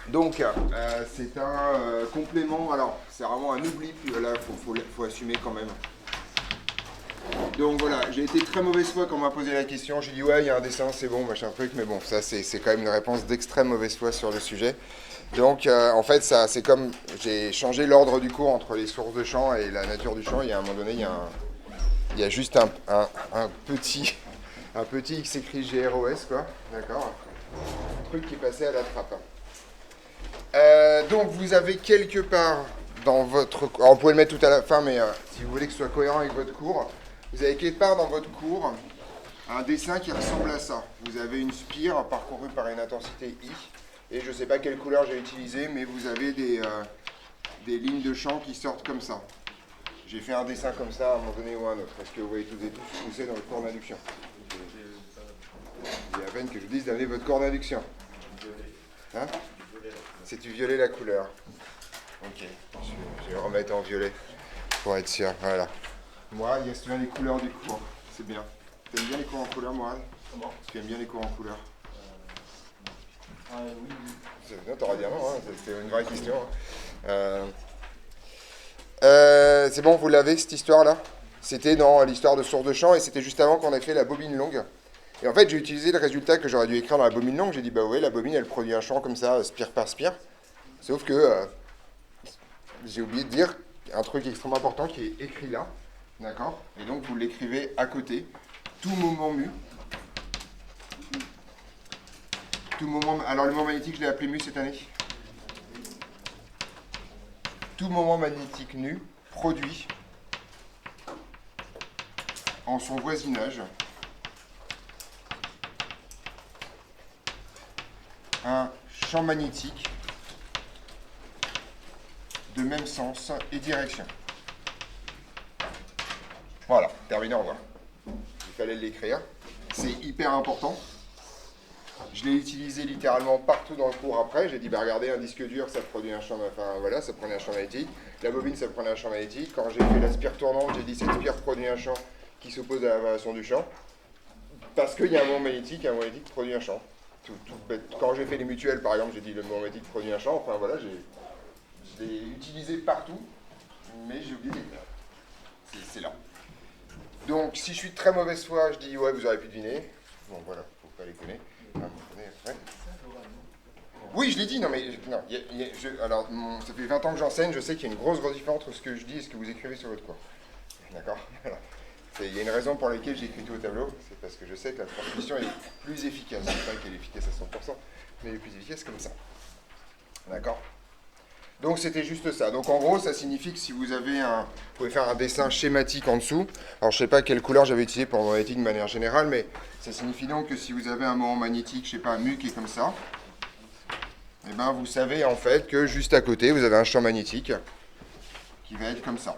Donc, c'est un complément. Alors, c'est vraiment un oubli, puis voilà, faut assumer quand même. Donc voilà, j'ai été très mauvaise foi quand on m'a posé la question. J'ai dit ouais, il y a un dessin, c'est bon, machin truc, mais bon, ça c'est quand même une réponse d'extrême mauvaise foi sur le sujet. Donc en fait, ça c'est comme j'ai changé l'ordre du cours entre les sources de champ et la nature du champ. Il y a un moment donné, il y a juste un petit X écrit GROS, quoi, d'accord, un truc qui passait à la trappe. Donc vous avez quelque part dans votre... Alors vous pouvez le mettre tout à la fin, mais si vous voulez que ce soit cohérent avec votre cours, vous avez quelque part dans votre cours un dessin qui ressemble à ça. Vous avez une spire parcourue par une intensité I, et je ne sais pas quelle couleur j'ai utilisée, mais vous avez des lignes de champ qui sortent comme ça. J'ai fait un dessin comme ça à un moment donné ou à un autre. Est-ce que vous voyez toutes et tous ce que c'est dans le cours d'induction? Il y a à peine que je vous dise d'amener votre cours d'induction. Hein? C'est du violet la couleur. Ok, je vais remettre en violet pour être sûr. Voilà. Moi, il y a les couleurs du cours. C'est bien. Tu aimes bien les cours en couleur, Mourad? Comment? Tu aimes bien les cours en couleur? Oui. Non, t'auras dit non, hein. C'était une vraie question. Hein. C'est bon, vous l'avez cette histoire-là? C'était dans l'histoire de source de champ et c'était juste avant qu'on ait fait la bobine longue. Et en fait, j'ai utilisé le résultat que j'aurais dû écrire dans la bobine longue. J'ai dit, bah ouais, la bobine, elle produit un champ comme ça, spire par spire. Sauf que j'ai oublié de dire un truc extrêmement important qui est écrit là. D'accord? Et donc, vous l'écrivez à côté. Tout moment mu. Tout moment... Alors, le moment magnétique, je l'ai appelé mu cette année. Tout moment magnétique nu produit en son voisinage un champ magnétique de même sens et direction. Voilà, terminé, au revoir. Il fallait l'écrire. C'est hyper important. Je l'ai utilisé littéralement partout dans le cours après. J'ai dit, bah regardez, un disque dur, ça produit un champ, enfin voilà, ça prenait un champ magnétique. La bobine, ça prenait un champ magnétique. Quand j'ai fait la spire tournante, j'ai dit, cette spire produit un champ qui s'oppose à la variation du champ. Parce qu'il y a un moment magnétique, et un moment magnétique produit un champ. Tout bête. Quand j'ai fait les mutuelles, par exemple, j'ai dit, le moment magnétique produit un champ. Enfin voilà, je l'ai utilisé partout, mais j'ai oublié d'écrire. C'est là. Donc, si je suis de très mauvaise foi, je dis, ouais, vous aurez pu deviner. Bon, voilà, faut pas les connaître. Ouais. Oui, je l'ai dit, non, mais. Non, alors, ça fait 20 ans que j'enseigne, je sais qu'il y a une grosse différence entre ce que je dis et ce que vous écrivez sur votre cours. D'accord? Voilà. Il y a une raison pour laquelle j'écris tout au tableau, c'est parce que je sais que la transmission est plus efficace. Je ne dis pas qu'elle est efficace à 100%, mais elle est plus efficace comme ça. D'accord? Donc c'était juste ça. Donc en gros, ça signifie que si vous avez vous pouvez faire un dessin schématique en dessous. Alors je ne sais pas quelle couleur j'avais utilisé pour le magnétique de manière générale, mais ça signifie donc que si vous avez un moment magnétique, je ne sais pas, un mu qui est comme ça, et ben vous savez en fait que juste à côté, vous avez un champ magnétique qui va être comme ça.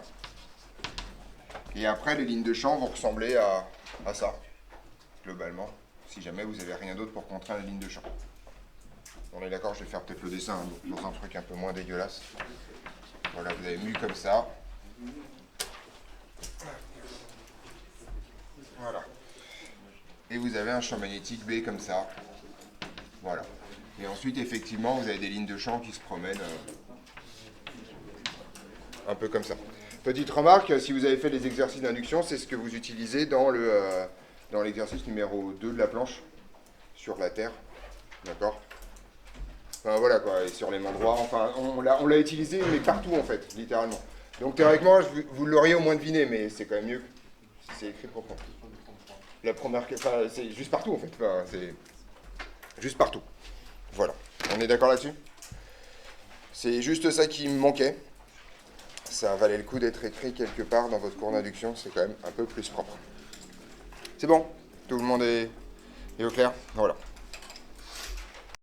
Et après, les lignes de champ vont ressembler à ça, globalement, si jamais vous n'avez rien d'autre pour contraindre les lignes de champ. On est d'accord, je vais faire peut-être le dessin dans un truc un peu moins dégueulasse. Voilà, vous avez mu comme ça. Voilà. Et vous avez un champ magnétique B comme ça. Voilà. Et ensuite, effectivement, vous avez des lignes de champ qui se promènent un peu comme ça. Petite remarque, si vous avez fait les exercices d'induction, c'est ce que vous utilisez dans l'exercice numéro 2 de la planche, sur la Terre. D'accord? Enfin voilà quoi, et sur les mêmes endroits, enfin on l'a utilisé mais partout en fait, littéralement. Donc théoriquement, vous l'auriez au moins deviné, mais c'est quand même mieux si c'est écrit proprement. La première, enfin c'est juste partout en fait, enfin, c'est juste partout. Voilà, on est d'accord là-dessus? C'est juste ça qui me manquait. Ça valait le coup d'être écrit quelque part dans votre cours d'induction, c'est quand même un peu plus propre. C'est bon? Tout le monde est au clair? Voilà.